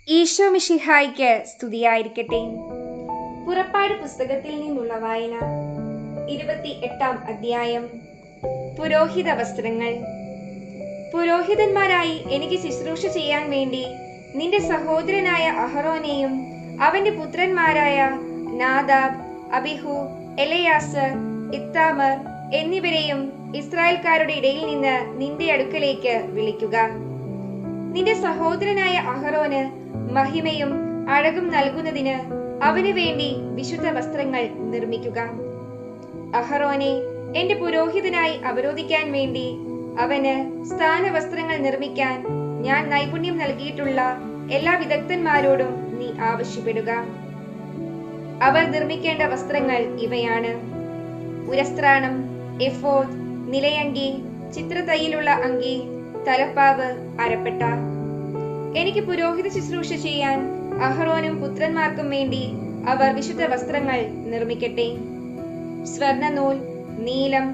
ഈശോ മിശിഹായ്ക്ക് സ്തുതിയായിരിക്കട്ടെ. പുറപ്പാട് പുസ്തകത്തിൽ നിന്നുള്ള വായന 28-ാം അധ്യായം. പുരോഹിത വസ്ത്രങ്ങൾ. പുരോഹിതന്മാരായി എനിക്ക് ശുശ്രൂഷ ചെയ്യാൻ വേണ്ടി നിന്റെ സഹോദരനായ അഹറോനെയും അവന്റെ പുത്രന്മാരായ നാദാബ്, അബിഹു, എലയാസർ, ഇത്താമർ എന്നിവരെയും ഇസ്രായേൽക്കാരുടെ ഇടയിൽ നിന്ന് നിന്റെ അടുക്കലേക്ക് വിളിക്കുക. നിന്റെ സഹോദരനായ അഹറോന് മഹിമയും അഴകും നൽകുന്നതിന് അവന് വേണ്ടി വിശുദ്ധ വസ്ത്രങ്ങൾ നിർമ്മിക്കുക. അഹറോനെ എന്റെ പുരോഹിതനായി അവരോധിക്കാൻ വേണ്ടി അവന് സ്ഥാനവസ്ത്രങ്ങൾ നിർമ്മിക്കാൻ ഞാൻ നൈപുണ്യം നൽകിയിട്ടുള്ള എല്ലാ വിദഗ്ധന്മാരോടും നീ ആവശ്യപ്പെടുക. അവർ നിർമ്മിക്കേണ്ട വസ്ത്രങ്ങൾ ഇവയാണ്: ഉരസ്ത്രാണം, എഫോദ്, നിലയങ്കി, ചിത്രത്തയ്യിലുള്ള അങ്കി, തലപ്പാവ്, അരപ്പട്ട. എനിക്ക് പുരോഹിത ശുശ്രൂഷ ചെയ്യാൻ അഹറോനും പുത്രന്മാർക്കും വേണ്ടി അവർ വിശുദ്ധ വസ്ത്രങ്ങൾ നിർമ്മിക്കട്ടെ. സ്വർണ്ണനൂൽ, നീലം,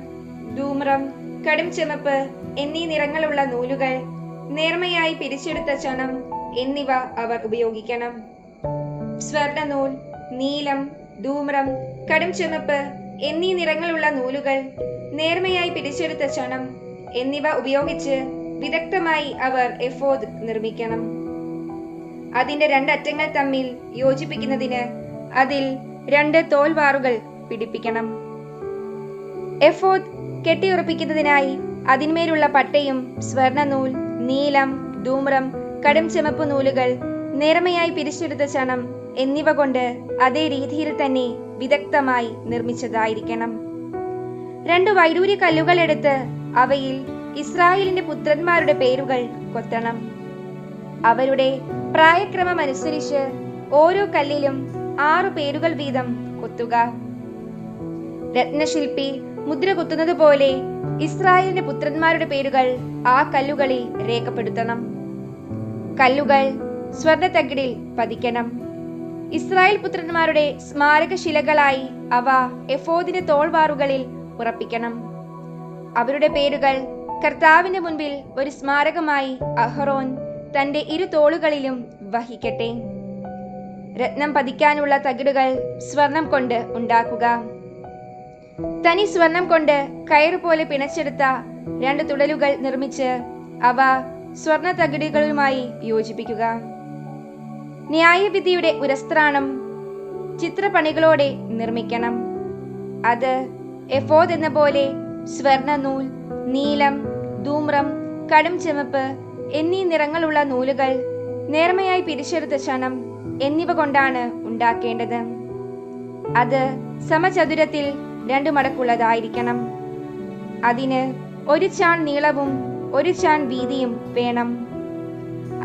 ധൂമ്രം, കടും ചെമപ്പ് എന്നീ നിറങ്ങളുള്ള നൂലുകൾ, നേർമയായി പിരിച്ചെടുത്ത ചണം എന്നിവ അവർ ഉപയോഗിക്കണം. സ്വർണ്ണനൂൽ, നീലം, ധൂമ്രം, കടും ചെമപ്പ് എന്നീ നിറങ്ങളുള്ള നൂലുകൾ, നേർമയായി പിരിച്ചെടുത്ത ചണം എന്നിവ ഉപയോഗിച്ച് വിദഗ്ധമായി അവർ എഫോദ് നിർമ്മിക്കണം. അതിന്റെ രണ്ടറ്റങ്ങൾ തമ്മിൽ യോജിപ്പിക്കുന്നതിന് അതിൽ 2 തോൽവാറുകൾ പിടിപ്പിക്കണം. എഫോദ് കെട്ടിയുറപ്പിക്കുന്നതിനായി അതിന്മേലുള്ള പട്ടയും സ്വർണ്ണനൂൽ, നീലം, ധൂമ്രം, കടും ചെമപ്പ് നൂലുകൾ, നേർമയായി പിരിച്ചെടുത്ത ചണം എന്നിവ കൊണ്ട് അതേ രീതിയിൽ തന്നെ വിദഗ്ധമായി നിർമ്മിച്ചതായിരിക്കണം. 2 വൈഡൂര്യ കല്ലുകൾ എടുത്ത് അവയിൽ ഇസ്രായേലിന്റെ പുത്രന്മാരുടെ പേരുകൾ കൊത്തണം. അവരുടെ പ്രായക്രമമനുസരിച്ച് ഓരോ കല്ലിലും 6 പേരുകൾ വീതം കൊത്തുക. രത്നശില്പി മുദ്ര കുത്തുന്നത് പോലെ ഇസ്രായേലിന്റെ പുത്രന്മാരുടെ പേരുകൾ ആ കല്ലുകളിൽ രേഖപ്പെടുത്തണം. കല്ലുകൾ സ്വർണ്ണത്തകിടിൽ പതിക്കണം. ഇസ്രായേൽ പുത്രന്മാരുടെ സ്മാരകശിലകളായി അവ എഫോദിന്റെ തോൾവാറുകളിൽ ഉറപ്പിക്കണം. അവരുടെ പേരുകൾ കർത്താവിന്റെ മുൻപിൽ ഒരു സ്മാരകമായി അഹറോൻ തന്റെ 2 തോളുകളിലും വഹിക്കട്ടെ. രത്നം പതിക്കാനുള്ള തകിടുകൾ സ്വർണം കൊണ്ട് ഉണ്ടാക്കുക. തനി സ്വർണം കൊണ്ട് കയറുപോലെ പിണച്ചെടുത്ത 2 തുടലുകൾ നിർമ്മിച്ച് അവ സ്വർണ്ണ തകിടുകളുമായി യോജിപ്പിക്കുക. ന്യായവിധിയുടെ ഉരസ്ത്രാണം ചിത്രപ്പണികളോടെ നിർമ്മിക്കണം. അത് എഫോദ് എന്ന പോലെ സ്വർണ്ണനൂൽ, നീലം, ധൂമ്രം, കടും ചെമപ്പ് എന്നീ നിറങ്ങളുള്ള നൂലുകൾ, നേർമയായി പിരിച്ചെടുത്ത ചണം എന്നിവ കൊണ്ടാണ് ഉണ്ടാക്കേണ്ടത്. അത് സമചതുരത്തിൽ 2 മടക്കുള്ളതായിരിക്കണം. അതിന് 1 ചാൺ നീളവും 1 ചാൺ വീതിയും വേണം.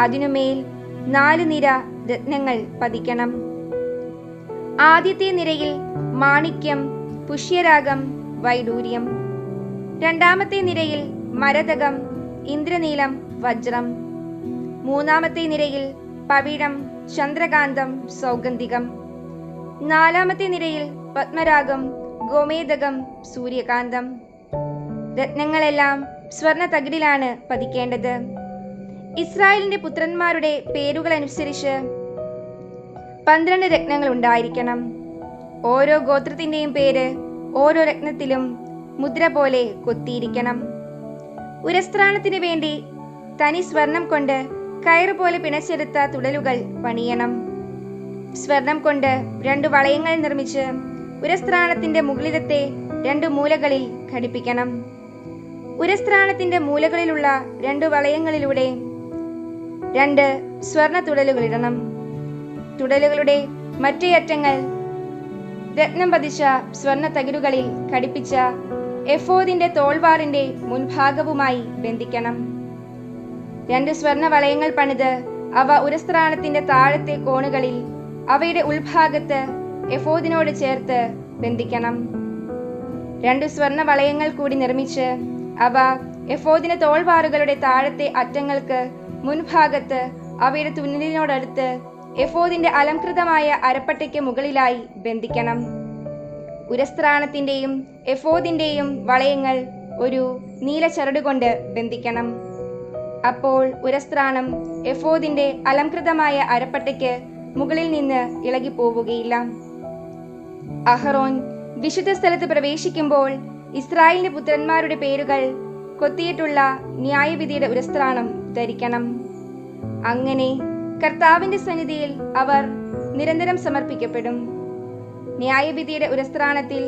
അതിനുമേൽ 4 നിര രത്നങ്ങൾ പതിക്കണം. ആദ്യത്തെ നിരയിൽ മാണിക്യം, പുഷ്യരാഗം, വൈഡൂര്യം. രണ്ടാമത്തെ നിരയിൽ മരതകം, ഇന്ദ്രനീലം, വജ്രം. മൂന്നാമത്തെ നിരയിൽ പവിഴം, ചന്ദ്രകാന്തം, സൗഗന്ധികം. 4-ാമത്തെ നിരയിൽ പത്മരാഗം, ഗോമേദകം, സൂര്യകാന്തം. രത്നങ്ങളെല്ലാം സ്വർണ്ണ തകിടിലാണ് പതിക്കേണ്ടത്. ഇസ്രായേലിന്റെ പുത്രന്മാരുടെ പേരുകൾ അനുസരിച്ച് 12 രത്നങ്ങൾ ഉണ്ടായിരിക്കണം. ഓരോ ഗോത്രത്തിന്റെയും പേര് ഓരോ രത്നത്തിലും മുദ്ര പോലെ കൊത്തിയിരിക്കണം. ഉരസ്ത്രാണത്തിന് വേണ്ടി തനി സ്വർണം കൊണ്ട് കയറുപോലെ പിണച്ചെടുത്ത തുടലുകൾ പണിയണം. സ്വർണം കൊണ്ട് 2 വളയങ്ങൾ നിർമ്മിച്ച് ഉരസ്ത്രാണത്തിന്റെ മുകളിലത്തെ 2 മൂലകളിൽ ഘടിപ്പിക്കണം. ഉരസ്ത്രാണത്തിന്റെ മൂലകളിലുള്ള 2 വളയങ്ങളിലൂടെ 2 സ്വർണ്ണ തുടലുകളിടണം. തുടലുകളുടെ മറ്റേ അറ്റങ്ങൾ രത്നം പതിച്ച സ്വർണ്ണ തകിടുകളിൽ ഘടിപ്പിച്ച എഫോദിന്റെ തോൾവാറിന്റെ മുൻഭാഗവുമായി ബന്ധിക്കണം. 2 സ്വർണ്ണ വളയങ്ങൾ പണിത് അവ ഉരസ്ത്രാണത്തിന്റെ താഴത്തെ കോണുകളിൽ അവയുടെ ഉൾഭാഗത്ത് എഫോദിനോട് ചേർത്ത് ബന്ധിക്കണം. 2 സ്വർണ്ണ വളയങ്ങൾ കൂടി നിർമ്മിച്ച് അവ എഫോദിന്റെ തോൾവാറുകളുടെ താഴത്തെ അറ്റങ്ങൾക്ക് മുൻഭാഗത്ത് അവയുടെ തുന്നലിനോടടുത്ത് എഫോദിന്റെ അലംകൃതമായ അരപ്പട്ടയ്ക്ക് മുകളിലായി ബന്ധിക്കണം. ഉരസ്ത്രാണത്തിന്റെയും എഫോദിന്റെയും വളയങ്ങൾ ഒരു നീല ചരടുകൊണ്ട് ബന്ധിക്കണം. അപ്പോൾ ഉരസ്ത്രാണം എഫോദിന്റെ അലംകൃതമായ അരപ്പട്ടയ്ക്ക് മുകളിൽ നിന്ന് ഇളകിപ്പോവുകയില്ല. അഹറോൻ വിശുദ്ധ സ്ഥലത്ത് പ്രവേശിക്കുമ്പോൾ ഇസ്രായേലിന്റെ പുത്രന്മാരുടെ പേരുകൾ കൊത്തിയിട്ടുള്ള ന്യായവിധിയുടെ ഉരസ്ത്രാണം ധരിക്കണം. അങ്ങനെ കർത്താവിന്റെ സന്നിധിയിൽ അവർ നിരന്തരം സമർപ്പിക്കപ്പെടും. ന്യായവിധിയുടെ ഉരസ്ത്രാണത്തിൽ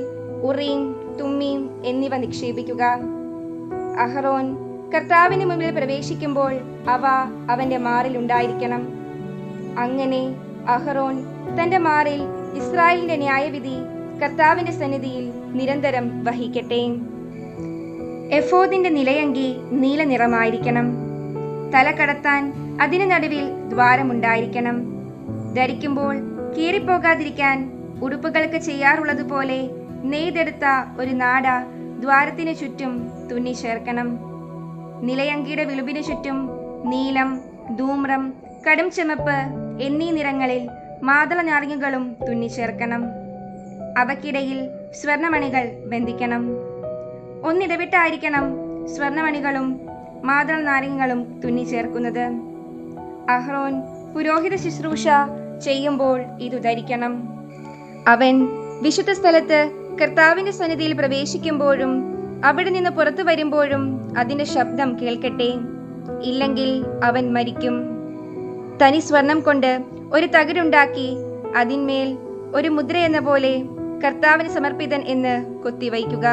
ഉറീം, തുമ്മീം എന്നിവ നിക്ഷേപിക്കുക. അഹറോൻ കർത്താവിന് മുമ്പിൽ പ്രവേശിക്കുമ്പോൾ അവ അവന്റെ മാറിൽ ഉണ്ടായിരിക്കണം. അങ്ങനെ അഹറോൻ തന്റെ മാറിൽ ഇസ്രായേലിന്റെ ന്യായവിധി കർത്താവിന്റെ സന്നിധിയിൽ നിരന്തരം വഹിക്കട്ടെ. എഫോദിന്റെ നിലയങ്കി നീല നിറമായിരിക്കണം. തല കടത്താൻ അതിന് നടുവിൽ ദ്വാരമുണ്ടായിരിക്കണം. ധരിക്കുമ്പോൾ കീറിപ്പോകാതിരിക്കാൻ ഉടുപ്പുകൾക്ക് ചെയ്യാറുള്ളതുപോലെ നെയ്തെടുത്ത ഒരു നാട ദ്വാരത്തിനു ചുറ്റും തുന്നി ചേർക്കണം. നിലയങ്കിയുടെ വിളുമ്പിനു ചുറ്റും നീലം, ധൂമ്രം, കടും ചുമപ്പ് എന്നീ നിറങ്ങളിൽ മാതള നാരങ്ങകളും തുന്നിച്ചേർക്കണം. അവയ്ക്കിടയിൽ സ്വർണമണികൾ ബന്ധിക്കണം. ഒന്നിടവിട്ടായിരിക്കണം സ്വർണമണികളും മാതള നാരങ്ങകളും തുന്നിച്ചേർക്കുന്നത്. അഹ്റോൻ പുരോഹിത ശുശ്രൂഷ ചെയ്യുമ്പോൾ ഇതു ധരിക്കണം. അവൻ വിശുദ്ധ സ്ഥലത്ത് കർത്താവിന്റെ സന്നിധിയിൽ പ്രവേശിക്കുമ്പോഴും അവിടെ നിന്ന് പുറത്തു വരുമ്പോഴും അതിന്റെ ശബ്ദം കേൾക്കട്ടെ. ഇല്ലെങ്കിൽ അവൻ മരിക്കും. തനി സ്വർണം കൊണ്ട് ഒരു തകിടുണ്ടാക്കി അതിന്മേൽ ഒരു മുദ്ര എന്ന പോലെ കർത്താവിന് സമർപ്പിതൻ എന്ന് കൊത്തിവയ്ക്കുക.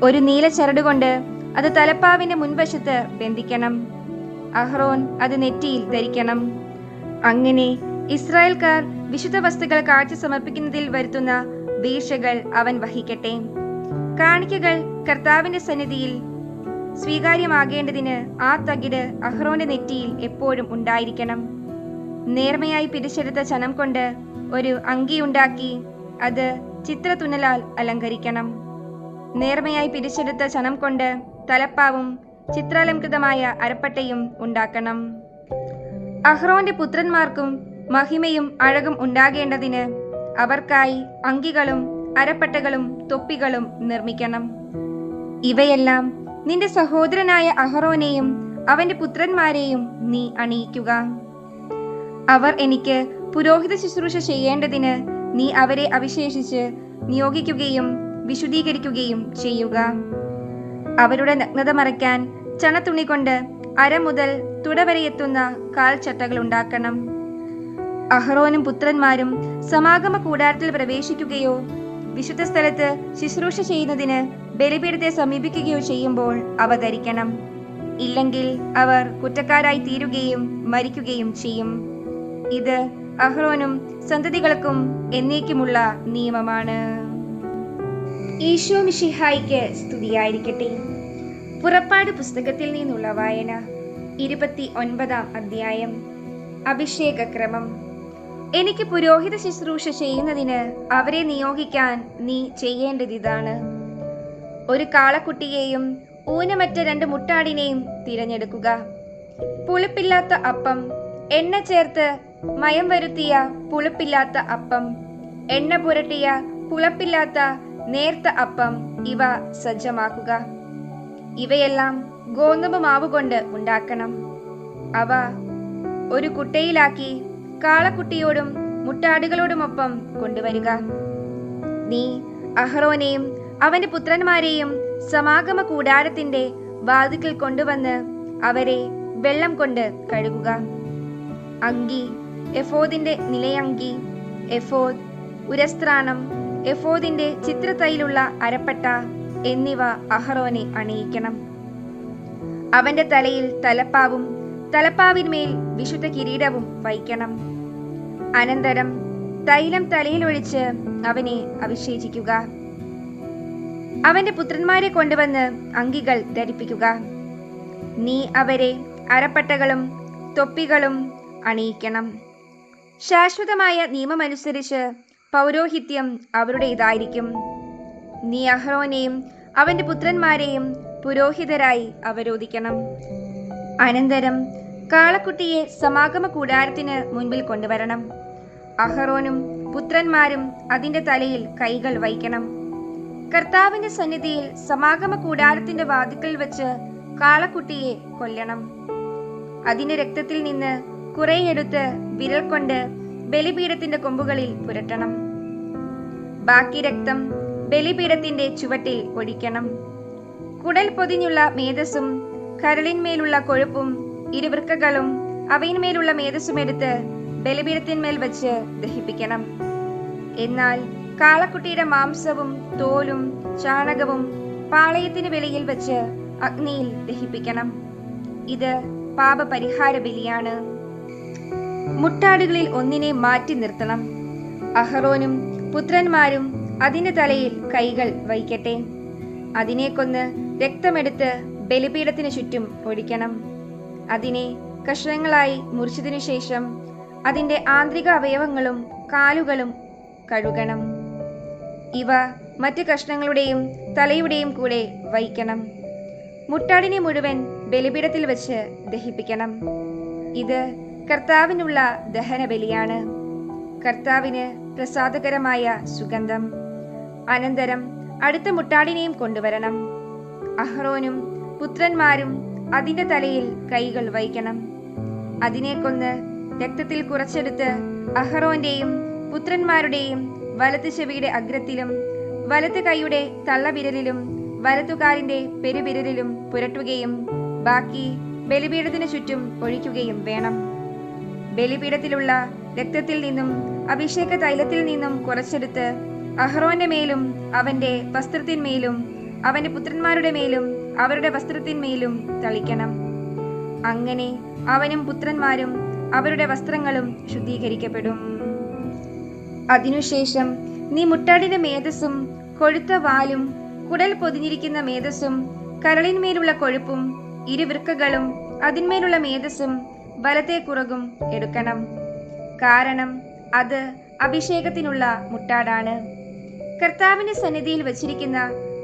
ഒരു നീല ചരടുകൊണ്ട് അത് തലപ്പാവിന്റെ മുൻവശത്ത് ബന്ധിക്കണം. അഹ്റോൻ അത് നെറ്റിയിൽ ധരിക്കണം. അങ്ങനെ ഇസ്രായേൽക്കാർ വിശുദ്ധ വസ്തുക്കൾ കാഴ്ച സമർപ്പിക്കുന്നതിൽ വരുത്തുന്ന വീഴ്ചകൾ അവൻ വഹിക്കട്ടെ. കാണിക്കകൾ കർത്താവിന്റെ സന്നിധിയിൽ സ്വീകാര്യമാകേണ്ടതിന് ആ തകിട് അഹ്റോന്റെ നെറ്റിയിൽ എപ്പോഴും ഉണ്ടായിരിക്കണം. നേർമയായി പിരിച്ചെടുത്ത ചണം കൊണ്ട് ഒരു അങ്കിയുണ്ടാക്കി അത് ചിത്രത്തുന്നലാൽ അലങ്കരിക്കണം. നേർമയായി പിരിച്ചെടുത്ത ചണം കൊണ്ട് തലപ്പാവും ചിത്രാലംകൃതമായ അരപ്പട്ടയും ഉണ്ടാക്കണം. അഹ്റോന്റെ പുത്രന്മാർക്കും മഹിമയും അഴകും ഉണ്ടാകേണ്ടതിന് അവർക്കായി അങ്കികളും അരപ്പട്ടകളും തൊപ്പികളും നിർമ്മിക്കണം. ഇവയെല്ലാം നിന്റെ സഹോദരനായ അഹ്റോനെയും അവന്റെ പുത്രന്മാരെയും നീ അണിയിക്കുക. അവർ എനിക്ക് പുരോഹിത ശുശ്രൂഷ ചെയ്യേണ്ടതിന് നീ അവരെ അവിശേഷിച്ച് നിയോഗിക്കുകയും വിശുദ്ധീകരിക്കുകയും ചെയ്യുക. അവരുടെ നഗ്നത മറയ്ക്കാൻ ചണത്തുണി കൊണ്ട് അര മുതൽ തുടവരെ എത്തുന്ന കാൽച്ചട്ടകൾ ഉണ്ടാക്കണം. അഹ്റോനും പുത്രന്മാരും സമാഗമ കൂടാരത്തിൽ പ്രവേശിക്കുകയോ വിശുദ്ധ സ്ഥലത്ത് ശുശ്രൂഷ ചെയ്യുന്നതിന് ബലിപീഠത്തെ സമീപിക്കുകയോ ചെയ്യുമ്പോൾ അവ ധരിക്കണം. ഇല്ലെങ്കിൽ അവർ കുറ്റക്കാരായി തീരുകയും മരിക്കുകയും ചെയ്യും. ഇത് അഹ്റോനും സന്തതികൾക്കും എന്നേക്കുമുള്ള നിയമമാണ്. ഈശോ മിശിഹായിക്ക് സ്തുതിയായിരിക്കട്ടെ. പുറപ്പാട് പുസ്തകത്തിൽ നിന്നുള്ള വായന 29-ാം അധ്യായം. അഭിഷേകക്രമം. എനിക്ക് പുരോഹിത ശുശ്രൂഷ ചെയ്യുന്നതിന് അവരെ നിയോഗിക്കാൻ നീ ചെയ്യേണ്ടതിതാണ്: ഒരു കാളക്കുട്ടിയെയും ഊനമറ്റ 2 മുട്ടാടിനെയും തിരഞ്ഞെടുക്കുക. പുളിപ്പില്ലാത്ത അപ്പം, എണ്ണ ചേർത്ത് മയം വരുത്തിയ പുളിപ്പില്ലാത്ത അപ്പം, എണ്ണ പുരട്ടിയ പുളപ്പില്ലാത്ത നേർത്ത അപ്പം ഇവ സജ്ജമാക്കുക. ഇവയെല്ലാം ഗോതമ്പ് മാവ് കൊണ്ട് ഉണ്ടാക്കണം. അവ ഒരു കുട്ടയിലാക്കി കാളക്കുട്ടിയോടും മുട്ടാടുകളോടുമൊപ്പം കൊണ്ടുവരിക. നീ അഹ്റോനെയും അവന്റെ പുത്രന്മാരെയും സമാഗമ കൂടാരത്തിന്റെ വാതിൽക്കൽ കൊണ്ടുവന്ന് അവരെ വെള്ളം കൊണ്ട് കഴുകുക. അങ്കി, എഫോദിന്റെ നിലയങ്കി, എഫോദ്, ഉരസ്ത്രാണം, എഫോദിന്റെ ചിത്രത്തൈലുള്ള അരപ്പട്ട എന്നിവ അഹ്റോനെ അണിയിക്കണം. അവന്റെ തലയിൽ തലപ്പാവും തലപ്പാവിന്മേൽ വിശുദ്ധ കിരീടവും വയ്ക്കണം. അനന്തരം തൈലം തലയിൽ ഒഴിച്ച് അവനെ അഭിഷേചിക്കുക. അവന്റെ പുത്രന്മാരെ കൊണ്ടുവന്ന് അങ്കികൾ ധരിപ്പിക്കുക. നീ അവരെ അരപ്പട്ടകളും തൊപ്പികളും അണിയിക്കണം. ശാശ്വതമായ നിയമമനുസരിച്ച് പൗരോഹിത്യം അവരുടെ ഇതായിരിക്കും. നീ അഹ്റോനെയും അവന്റെ പുത്രന്മാരെയും പുരോഹിതരായി അവരോധിക്കണം. അനന്തരം കാളക്കുട്ടിയെ സമാഗമ കൂടാരത്തിന് മുൻപിൽ കൊണ്ടുവരണം. അഹ്റോനും പുത്രന്മാരും അതിന്റെ തലയിൽ കൈകൾ വയ്ക്കണം. കർത്താവിന്റെ സന്നിധിയിൽ സമാഗമ കൂടാരത്തിന്റെ വാതിൽക്കൽ വെച്ച് കാളക്കുട്ടിയെ കൊല്ലണം. അതിന്റെ രക്തത്തിൽ നിന്ന് കുറെ എടുത്ത് വിരൽ കൊണ്ട് ബലിപീഠത്തിന്റെ കൊമ്പുകളിൽ പുരട്ടണം. ബാക്കി രക്തം ബലിപീഠത്തിന്റെ ചുവട്ടിൽ ഒഴിക്കണം. കുടൽ പൊതിഞ്ഞുള്ള മേധസ്സും കരളിന്മേലുള്ള കൊഴുപ്പും ഇരുവൃക്കകളും അവയിന്മേലുള്ള മേധസ്സും എടുത്ത് ബലിപീഠത്തിന്മേൽ വച്ച് ദഹിപ്പിക്കണം. എന്നാൽ കാളക്കുട്ടിയുടെ മാംസവും തോലും ചാണകവും പാളയത്തിന് വെളിയിൽ വച്ച് അഗ്നിയിൽ ദഹിപ്പിക്കണം. ഇത് പാപപരിഹാര ബലിയാണ്. മുട്ടാടുകളിൽ ഒന്നിനെ മാറ്റി നിർത്തണം. അഹറോനും പുത്രന്മാരും അതിന്റെ തലയിൽ കൈകൾ വയ്ക്കട്ടെ. അതിനെ കൊന്ന് രക്തമെടുത്ത് ബലിപീഠത്തിന് ചുറ്റും ഒഴിക്കണം. അതിനെ കഷണങ്ങളായി മുറിച്ചതിനു ശേഷം അതിന്റെ ആന്തരിക അവയവങ്ങളും കാലുകളും കഴുകണം. ഇവ മറ്റ് കഷ്ണങ്ങളുടെയും തലയുടെയും കൂടെ വയ്ക്കണം. മുട്ടാടിനെ മുഴുവൻ ബലിപീഠത്തിൽ വെച്ച് ദഹിപ്പിക്കണം. ഇത് കർത്താവിനുള്ള ദഹനബലിയാണ്, കർത്താവിന് പ്രസാദകരമായ സുഗന്ധം. അനന്തരം അടുത്ത മുട്ടാടിനെയും കൊണ്ടുവരണം. അഹ്റോനും പുത്രന്മാരും അതിന്റെ തലയിൽ കൈകൾ വയ്ക്കണം. അതിനെ കൊന്ന് രക്തത്തിൽ കുറച്ചെടുത്ത് അഹ്റോന്റെയും പുത്രന്മാരുടെയും വലത്ത് ചെവിയുടെ അഗ്രത്തിലും വലത്ത് കൈയുടെ തള്ളവിരലിലും വലത്തുകാലിന്റെ പെരുവിരലിലും പുരട്ടുകയും ബാക്കി ബലിപീഠത്തിന് ചുറ്റും ഒഴിക്കുകയും വേണം. ബലിപീഠത്തിലുള്ള രക്തത്തിൽ നിന്നും അഭിഷേക തൈലത്തിൽ നിന്നും കുറച്ചെടുത്ത് അഹ്റോന്റെ മേലും അവന്റെ വസ്ത്രത്തിന്മേലും അവന്റെ പുത്രന്മാരുടെ മേലും അവരുടെ വസ്ത്രത്തിന്മേലും തളിക്കണം. അങ്ങനെ അവനും പുത്രന്മാരും അവരുടെ വസ്ത്രങ്ങളും ശുദ്ധീകരിക്കപ്പെടും. അതിനുശേഷം നീ മുട്ടാടിന്റെ മേധസ്സും കൊഴുത്ത വാലും കുടൽ പൊതിഞ്ഞിരിക്കുന്ന മേധസ്സും കരളിന്മേലുള്ള കൊഴുപ്പും ഇരുവൃക്കകളും അതിന്മേലുള്ള മേധസ്സും വലത്തെ കുറകും എടുക്കണം. കാരണം അത് അഭിഷേകത്തിനുള്ള മുട്ടാടാണ്. കർത്താവിന്റെ സന്നിധിയിൽ വച്ചിരിക്കുന്ന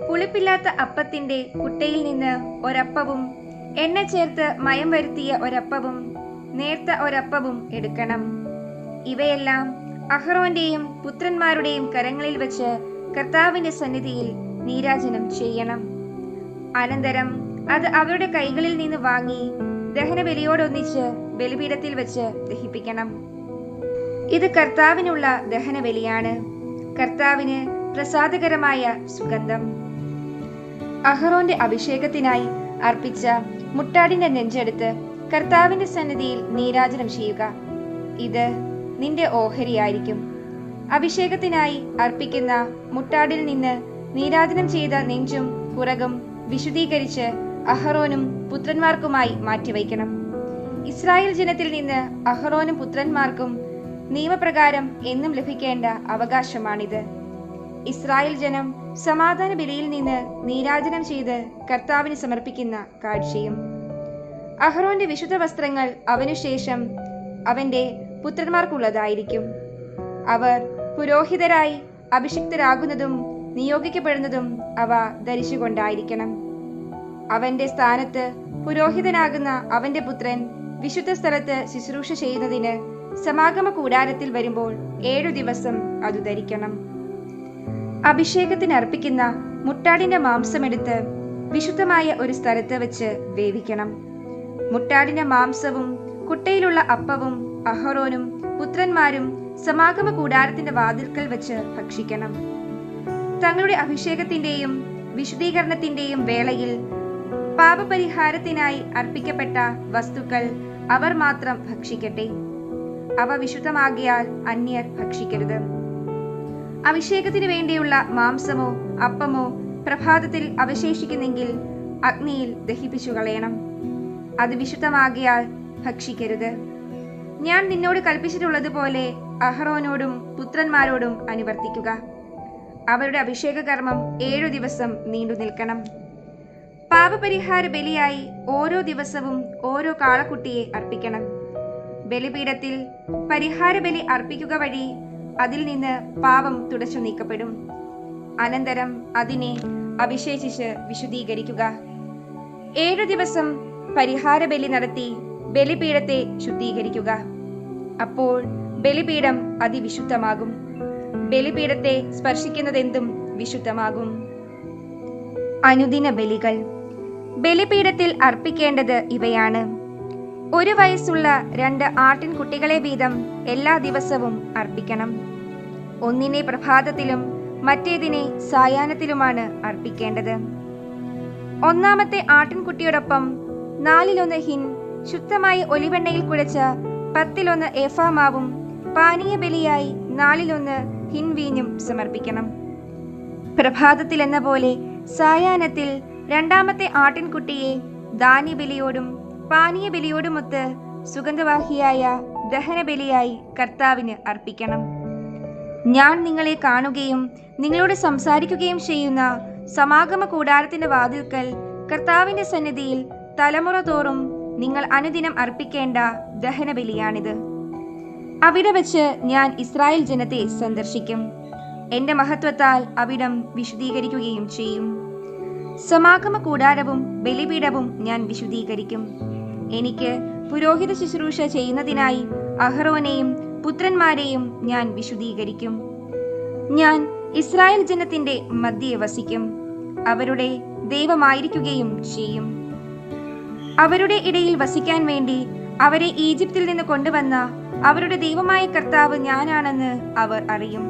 പുളിപ്പില്ലാത്ത അപ്പത്തിന്റെ കുട്ടയിൽ നിന്ന് ഒരപ്പവും എണ്ണ ചേർത്ത് മയം വരുത്തിയ ഒരപ്പവും നേർത്ത ഒരപ്പവും എടുക്കണം. ഇവയെല്ലാം അഹ്റോന്റെയും പുത്രന്മാരുടെയും കരങ്ങളിൽ വെച്ച് കർത്താവിന്റെ സന്നിധിയിൽ നീരാജനം ചെയ്യണം. അനന്തരം അത് അവരുടെ കൈകളിൽ നിന്ന് വാങ്ങി ദഹനബലിയോടൊന്നിച്ച് ബലിപീഠത്തിൽ വെച്ച് ദഹിപ്പിക്കണം. ഇത് കർത്താവിനുള്ള ദഹനബലിയാണ്, കർത്താവിന് പ്രസാദകരമായ സുഗന്ധം. അഹ്റോന്റെ അഭിഷേകത്തിനായി അർപ്പിച്ച മുട്ടാടിന്റെ നെഞ്ചെടുത്ത് കർത്താവിന്റെ സന്നിധിയിൽ നീരാജനം ചെയ്യുക. ഇത് നിന്റെ ഓഹരിയായിരിക്കും. അഭിഷേകത്തിനായി അർപ്പിക്കുന്ന മുട്ടാടിൽ നിന്ന് നീരാജനം ചെയ്ത നെഞ്ചും പുറകും വിശുദ്ധീകരിച്ച് അഹ്റോനും പുത്രന്മാർക്കുമായി മാറ്റിവയ്ക്കണം. ഇസ്രായേൽ ജനത്തിൽ നിന്ന് അഹ്റോനും പുത്രന്മാർക്കും നിയമപ്രകാരം എന്നും ലഭിക്കേണ്ട അവകാശമാണിത്. ഇസ്രായേൽ ജനം സമാധാന ബലിയിൽ നിന്ന് നീരാജനം ചെയ്ത് കർത്താവിന് സമർപ്പിക്കുന്ന കാഴ്ചയും. അഹ്റോന്റെ വിശുദ്ധ വസ്ത്രങ്ങൾ അവനുശേഷം അവന്റെ പുത്രന്മാർക്കുള്ളതായിരിക്കും. അവർ പുരോഹിതരായി അഭിഷിക്തരാകുന്നതും നിയോഗിക്കപ്പെടുന്നതും അവ ധരിച്ചുകൊണ്ടായിരിക്കണം. അവന്റെ സ്ഥാനത്ത് പുരോഹിതനാകുന്ന അവന്റെ പുത്രൻ വിശുദ്ധ സ്ഥലത്ത് ശുശ്രൂഷ ചെയ്യുന്നതിന് സമാഗമ കൂടാരത്തിൽ വരുമ്പോൾ 7 ദിവസം അത് ധരിക്കണം. അഭിഷേകത്തിന് അർപ്പിക്കുന്ന മുട്ടാടിന്റെ മാംസമെടുത്ത് വിശുദ്ധമായ ഒരു സ്ഥലത്ത് വെച്ച് വേവിക്കണം. മുട്ടാടിന്റെ മാംസവും കുട്ടയിലുള്ള അപ്പവും അഹ്റോനും പുത്രന്മാരും സമാഗമ കൂടാരത്തിന്റെ വാതിൽക്കൽ വെച്ച് ഭക്ഷിക്കണം. തങ്ങളുടെ അഭിഷേകത്തിന്റെയും വിശുദ്ധീകരണത്തിന്റെയും വേളയിൽ പാപപരിഹാരത്തിനായി അർപ്പിക്കപ്പെട്ട വസ്തുക്കൾ അവർ മാത്രം ഭക്ഷിക്കട്ടെ. അവ വിശുദ്ധമാകിയാൽ അന്യർ ഭക്ഷിക്കരുത്. അഭിഷേകത്തിന് വേണ്ടിയുള്ള മാംസമോ അപ്പമോ പ്രഭാതത്തിൽ അവശേഷിക്കുന്നെങ്കിൽ അഗ്നിയിൽ ദഹിപ്പിച്ചു കളയണം. അത് വിശുദ്ധമാകിയാൽ ഭക്ഷിക്കരുത്. ഞാൻ നിന്നോട് കൽപ്പിച്ചിട്ടുള്ളതുപോലെ അഹ്റോനോടും പുത്രന്മാരോടും അനുവർത്തിക്കുക. അവരുടെ അഭിഷേക കർമ്മം 7 ദിവസം നീണ്ടു നിൽക്കണം. പാപപരിഹാര ബലിയായി ഓരോ ദിവസവും ഓരോ കാളക്കുട്ടിയെ അർപ്പിക്കണം. ബലിപീഠത്തിൽ പരിഹാര ബലി അർപ്പിക്കുക വഴി അതിൽ നിന്ന് പാപം തുടച്ചു നീക്കപ്പെടും. അനന്തരം അതിനെ അഭിഷേചിച്ച് വിശുദ്ധീകരിക്കുക. 7 ദിവസം പരിഹാര ബലി നടത്തി ബലിപീഠത്തെ ശുദ്ധീകരിക്കുക. അപ്പോൾ ബലിപീഠം അതിവിശുദ്ധമാകും. ബലിപീഠത്തെ സ്പർശിക്കുന്നതെന്തും വിശുദ്ധമാകും. അനുദിന ബലികൾ. ബലിപീഠത്തിൽ അർപ്പിക്കേണ്ടത് ഇവയാണ്: 1 വയസ്സുള്ള 2 ആട്ടിൻകുട്ടികളെ വീതം എല്ലാ ദിവസവും അർപ്പിക്കണം. ഒന്നിനെ പ്രഭാതത്തിലും മറ്റേതിനെ സായാഹ്നത്തിലുമാണ് അർപ്പിക്കേണ്ടത്. ഒന്നാമത്തെ ആട്ടിൻകുട്ടിയോടൊപ്പം 4 ഹിൻ ശുദ്ധമായ ഒലിവെണ്ണയിൽ കുഴച്ച 10 ഏഫാ മാവും പാനീയബലിയായി 4 ഹിൻ വീഞ്ഞും സമർപ്പിക്കണം. പ്രഭാതത്തിൽ എന്ന പോലെ സായാഹ്നത്തിൽ രണ്ടാമത്തെ ആട്ടിൻകുട്ടിയെ ധാന്യബലിയോടും പാനീയബലിയോടുമൊത്ത് സുഗന്ധവാഹിയായ ദഹനബലിയായി കർത്താവിന് അർപ്പിക്കണം. ഞാൻ നിങ്ങളെ കാണുകയും നിങ്ങളോട് സംസാരിക്കുകയും ചെയ്യുന്ന സമാഗമ കൂടാരത്തിന്റെ വാതിൽക്കൽ കർത്താവിന്റെ സന്നിധിയിൽ തലമുറ തോറും നിങ്ങൾ അനുദിനം അർപ്പിക്കേണ്ട ദഹനബലിയാണിത്. അവിടെ വച്ച് ഞാൻ ഇസ്രായേൽ ജനത്തെ സന്ദർശിക്കും. എന്റെ മഹത്വത്താൽ അവിടം വിശുദ്ധീകരിക്കുകയും ചെയ്യും. സമാഗമ കൂടാരവും ബലിപീഠവും ഞാൻ വിശുദ്ധീകരിക്കും. എനിക്ക് പുരോഹിത ശുശ്രൂഷ ചെയ്യുന്നതിനായി അഹ്റോനെയും പുത്രന്മാരെയും ഞാൻ വിശുദ്ധീകരിക്കും. ഞാൻ ഇസ്രായേൽ ജനത്തിന്റെ മധ്യേ വസിക്കും. അവരുടെ ദൈവമായിരിക്കുകയും ചെയ്യും. അവരുടെ ഇടയിൽ വസിക്കാൻ വേണ്ടി അവരെ ഈജിപ്തിൽ നിന്ന് കൊണ്ടുവന്ന അവരുടെ ദൈവമായ കർത്താവ് ഞാനാണെന്ന് അവർ അറിയും.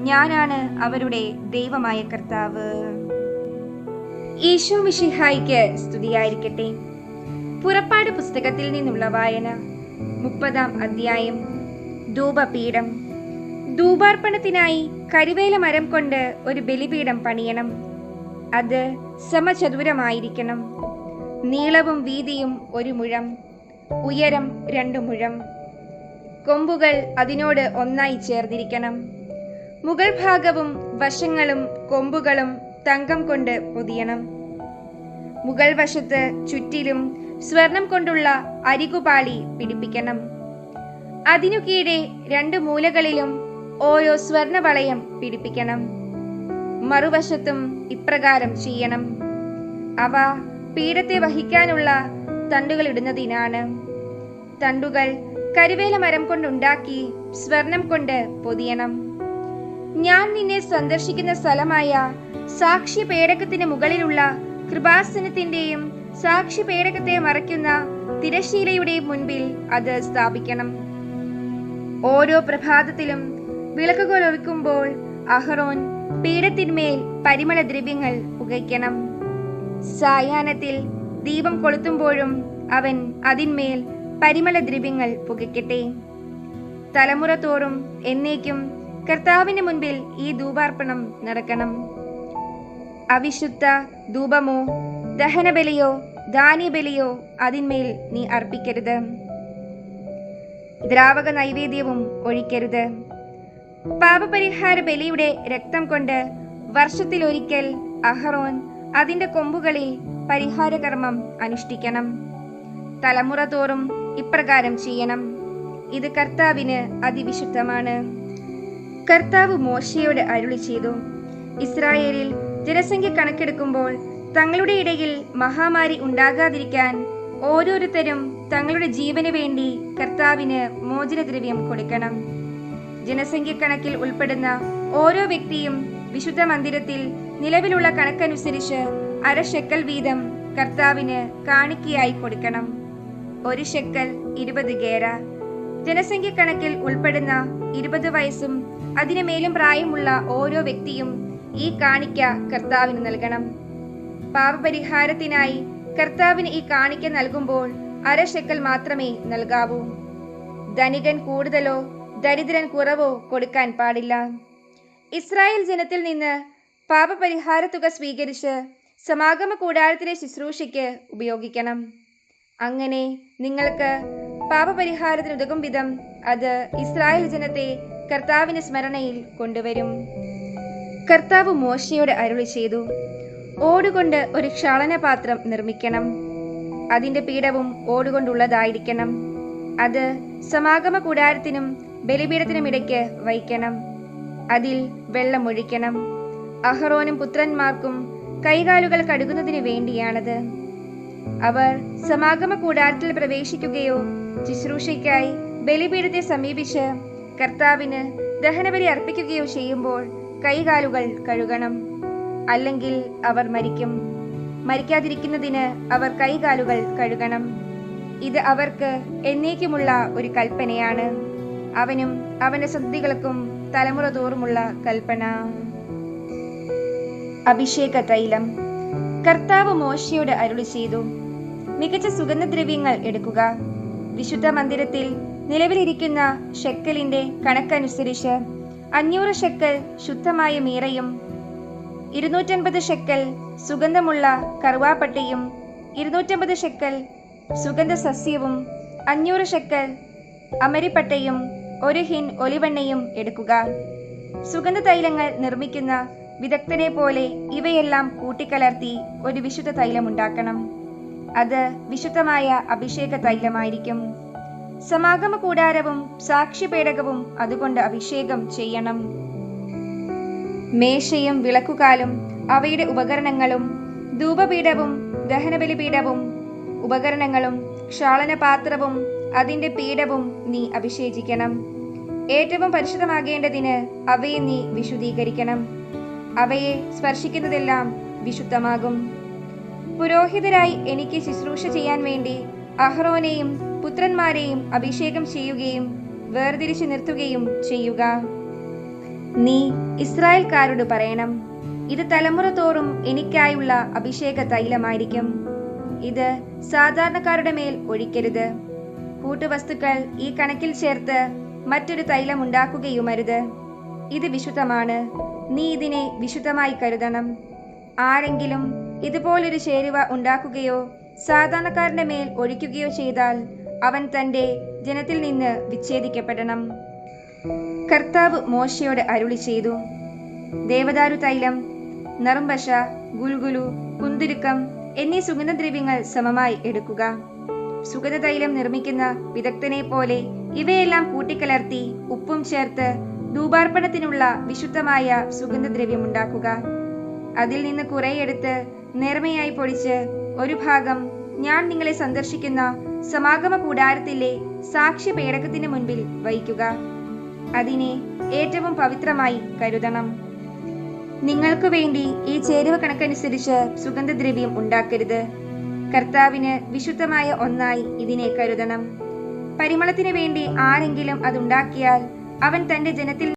ഞാനാണ് അവരുടെ ദൈവമായ കർത്താവ്. ഈശോ മിശിഹായിക്ക് സ്തുതിയായിരിക്കട്ടെ. പുറപ്പാട് പുസ്തകത്തിൽ നിന്നുള്ള വായന. 30-ാം അധ്യായം. ധൂപപീഠം. ധൂപാർപ്പണത്തിനായി കരിവേല മരം കൊണ്ട് ഒരു ബലിപീഠം പണിയണം. അത് സമചതുരമായിരിക്കണം. നീളവും വീതിയും 1 മുഴം, ഉയരം 2 മുഴം. കൊമ്പുകൾ അതിനോട് ഒന്നായി ചേർന്നിരിക്കണം. മുകൾ ഭാഗവും വശങ്ങളും കൊമ്പുകളും തങ്കം കൊണ്ട് പൊതിയണം. മുകൾ വശത്ത് ചുറ്റിലും സ്വർണം കൊണ്ടുള്ള അരികുപാളി പിടിപ്പിക്കണം. അതിനു കീഴെ 2 മൂലകളിലും ഓരോ സ്വർണവളയം പിടിപ്പിക്കണം. മറുവശത്തും ഇപ്രകാരം ചെയ്യണം. അവ പീഠത്തെ വഹിക്കാനുള്ള തണ്ടുകൾ ഇടുന്നതിനാണ്. തണ്ടുകൾ കരിവേല മരം കൊണ്ടുണ്ടാക്കി സ്വർണം കൊണ്ട് പൊതിയണം. ഞാൻ നിന്നെ സന്ദർശിക്കുന്ന സ്ഥലമായ സാക്ഷി പേടകത്തിന് മുകളിലുള്ള കൃപാസനത്തിന്റെയും സാക്ഷി പേടകത്തെ മറയ്ക്കുന്ന തിരശീലയുടെയും മുൻപിൽ അത് സ്ഥാപിക്കണം. ഓരോ പ്രഭാതത്തിലും വിളക്കുകൾ ഒഴിക്കുമ്പോൾ അഹ്റോൻ പീഠത്തിന്മേൽ പരിമള ദ്രവ്യങ്ങൾ പുകയ്ക്കണം. സായാഹ്നത്തിൽ ദീപം കൊളുത്തുമ്പോഴും അവൻ അതിന്മേൽ പരിമള ദ്രവ്യങ്ങൾ പുകയ്ക്കട്ടെ. തലമുറ തോറും എന്നേക്കും കർത്താവിന് മുൻപിൽ ഈ ധൂപാർപ്പണം നടക്കണം. അവിശുദ്ധ ധൂപമോ ദഹനബലിയോ ധാന്യബലിയോ അതിന്മേൽ നീ അർപ്പിക്കരുത്. ദ്രാവക നൈവേദ്യവും ഒഴിക്കരുത്. പാപപരിഹാര ബലിയുടെ രക്തം കൊണ്ട് വർഷത്തിലൊരിക്കൽ അഹ്റോൻ അതിന്റെ കൊമ്പുകളിൽ പരിഹാരകർമ്മം അനുഷ്ഠിക്കണം. തലമുറ തോറും ഇപ്രകാരം ചെയ്യണം. ഇത് കർത്താവിന് അതിവിശുദ്ധമാണ്. കർത്താവ് മോശയോട് അരുളി ചെയ്തു, ഇസ്രായേലിൽ ജനസംഖ്യ കണക്കെടുക്കുമ്പോൾ തങ്ങളുടെ ഇടയിൽ മഹാമാരി ഉണ്ടാകാതിരിക്കാൻ ഓരോരുത്തരും തങ്ങളുടെ ജീവന് വേണ്ടി കർത്താവിന് മോചനദ്രവ്യം കൊടുക്കണം. ജനസംഖ്യ കണക്കിൽ ഉൾപ്പെടുന്ന ഓരോ വ്യക്തിയും വിശുദ്ധ മന്ദിരത്തിൽ നിലവിലുള്ള കണക്കനുസരിച്ച് 1/2 ഷെക്കൽ വീതം കർത്താവിന് കാണിക്കയായി കൊടുക്കണം. 1 ഷെക്കൽ 20 ഗേര. ജനസംഖ്യ കണക്കിൽ ഉൾപ്പെടുന്ന 20 വയസ്സും അതിനു മേലും പ്രായമുള്ള ഓരോ വ്യക്തിയും ഈ കാണിക്ക കർത്താവിന് നൽകണം. പാപപരിഹാരത്തിനായി കർത്താവിന് ഈ കാണിക്ക നൽകുമ്പോൾ 1/2 ഷെക്കൽ മാത്രമേ നൽകാവൂ. ധനികൻ കൂടുതലോ ദരിദ്രൻ കുറവോ കൊടുക്കാൻ പാടില്ല. ഇസ്രായേൽ ജനത്തിൽ നിന്ന് പാപപരിഹാര തുക സ്വീകരിച്ച് സമാഗമ കൂടാരത്തിലെ ശുശ്രൂഷയ്ക്ക് ഉപയോഗിക്കണം. അങ്ങനെ നിങ്ങൾക്ക് പാപപരിഹാരത്തിനുതകും വിധം അത് ഇസ്രായേൽ ജനത്തെ കർത്താവിന്റെ സ്മരണയിൽ കൊണ്ടുവരും. കർത്താവ് മോശയോട് അരുളി ചെയ്തു, ഓടുകൊണ്ട് ഒരു ക്ഷാളനപാത്രം നിർമ്മിക്കണം. അതിന്റെ പീഠവും ഓടുകൊണ്ടുള്ളതായിരിക്കണം. അത് സമാഗമ കൂടാരത്തിനും ബലിപീഠത്തിനും ഇടയ്ക്ക് വയ്ക്കണം. അതിൽ വെള്ളമൊഴിക്കണം. അഹ്റോനും പുത്രന്മാർക്കും കൈകാലുകൾ കഴുകുന്നതിന് വേണ്ടിയാണത്. അവർ സമാഗമ കൂടാരത്തിൽ പ്രവേശിക്കുകയോ ശുശ്രൂഷയ്ക്കായി ബലിപീഠത്തെ സമീപിച്ച് കർത്താവിന് ദഹനബലി അർപ്പിക്കുകയോ ചെയ്യുമ്പോൾ കൈകാലുകൾ കഴുകണം. അല്ലെങ്കിൽ അവർ മരിക്കും. മരിക്കാതിരിക്കുന്നതിന് അവർ കൈകാലുകൾ കഴുകണം. ഇത് അവർക്ക് എന്നേക്കുമുള്ള ഒരു കൽപ്പനയാണ്, അവനും അവന്റെ സന്തതികൾക്കും തലമുറ തോറുമുള്ള കൽപ്പന. അഭിഷേക തൈലം. കർത്താവ് മോശയോട് അരുളി ചെയ്തു, മികച്ച സുഗന്ധദ്രവ്യങ്ങൾ എടുക്കുക. വിശുദ്ധ മന്ദിരത്തിൽ നിലവിലിരിക്കുന്ന ഷെക്കലിന്റെ കണക്കനുസരിച്ച് 500 ഷെക്കൽ ശുദ്ധമായ മീറയും 250 ഷെക്കൽ സുഗന്ധമുള്ള കറുവാപ്പട്ടയും 250 ഷെക്കൽ സുഗന്ധ സസ്യവും 500 ഷെക്കൽ അമരിപ്പട്ടയും 1 ഹിൻ ഒലിവെണ്ണയും എടുക്കുക. സുഗന്ധ തൈലങ്ങൾ നിർമ്മിക്കുന്ന വിദഗ്ധനെ പോലെ ഇവയെല്ലാം കൂട്ടിക്കലർത്തി ഒരു വിശുദ്ധ തൈലമുണ്ടാക്കണം. അത് വിശുദ്ധമായ അഭിഷേക തൈലമായിരിക്കും. സമാഗമ കൂടാരവും സാക്ഷ്യപേടകവും അതുകൊണ്ട് അഭിഷേകം ചെയ്യണം. മേശയും വിളക്കുകാലും അവയുടെ ഉപകരണങ്ങളും ധൂപപീഠവും ദഹനബലിപീഠവും ഉപകരണങ്ങളും ക്ഷാളനപാത്രവും അതിന്റെ പീഠവും നീ അഭിഷേചിക്കണം. ഏറ്റവും പരിശുദ്ധമാകേണ്ടതിന് അവയെ നീ വിശുദ്ധീകരിക്കണം. അവയെ സ്പർശിക്കുന്നതെല്ലാം വിശുദ്ധമാകും. പുരോഹിതരായി എനിക്ക് ശുശ്രൂഷ ചെയ്യാൻ വേണ്ടി അഹ്റോനെയും പുത്രന്മാരെയും അഭിഷേകം ചെയ്യുകയും വേർതിരിച്ചു നിർത്തുകയും ചെയ്യുക. നീ ഇസ്രായേൽക്കാരോട് പറയണം, ഇത് തലമുറ തോറും എനിക്കായുള്ള അഭിഷേക തൈലമായിരിക്കും. ഇത് സാധാരണക്കാരുടെ മേൽ ഒഴിക്കരുത്. കൂട്ടുവസ്തുക്കൾ ഈ കണക്കിൽ ചേർത്ത് മറ്റൊരു തൈലം ഉണ്ടാക്കുകയുമരുത്. ഇത് വിശുദ്ധമാണ്. നീ ഇതിനെ വിശുദ്ധമായി കരുതണം. ആരെങ്കിലും ഇതുപോലൊരു ചേരുവ ഉണ്ടാക്കുകയോ സാധാരണക്കാരന്റെ മേൽ ഒഴിക്കുകയോ ചെയ്താൽ അവൻ തന്റെ ജനത്തിൽ നിന്ന് വിച്ഛേദിക്കപ്പെടണം. കർത്താവ് മോശയോട് അരുളി ചെയ്തു, ദേവദാരു തൈലം, നറുംപശ, ഗുൽഗുലു, കുന്തുരുക്കം എന്നീ സുഗന്ധദ്രവ്യങ്ങൾ സമമായി എടുക്കുക. സുഗന്ധ തൈലം നിർമ്മിക്കുന്ന വിദഗ്ധനെ പോലെ ഇവയെല്ലാം കൂട്ടിക്കലർത്തി ഉപ്പും ചേർത്ത് ധൂപാർപ്പണത്തിനുള്ള വിശുദ്ധമായ സുഗന്ധദ്രവ്യമുണ്ടാക്കുക. അതിൽ നിന്ന് കുറെയെടുത്ത് നേർമയായി പൊടിച്ച് ഒരു ഭാഗം ഞാൻ നിങ്ങളെ സന്ദർശിക്കുന്ന സമാഗമ കൂടാരത്തിലെ സാക്ഷ്യ പേടകത്തിന് മുൻപിൽ വയ്ക്കുക. അതിനെ ഏറ്റവും പവിത്രമായി കരുതണം. നിങ്ങൾക്ക് വേണ്ടി ഈ ചേരുവ കണക്കനുസരിച്ച് സുഗന്ധദ്രവ്യം ഉണ്ടാക്കരുത്. കർത്താവിന് വിശുദ്ധമായ ഒന്നായി ഇതിനെ കരുതണം. പരിമളത്തിന് വേണ്ടി ആരെങ്കിലും അതുണ്ടാക്കിയാൽ അവൻ തന്റെ ജനത്തിൽ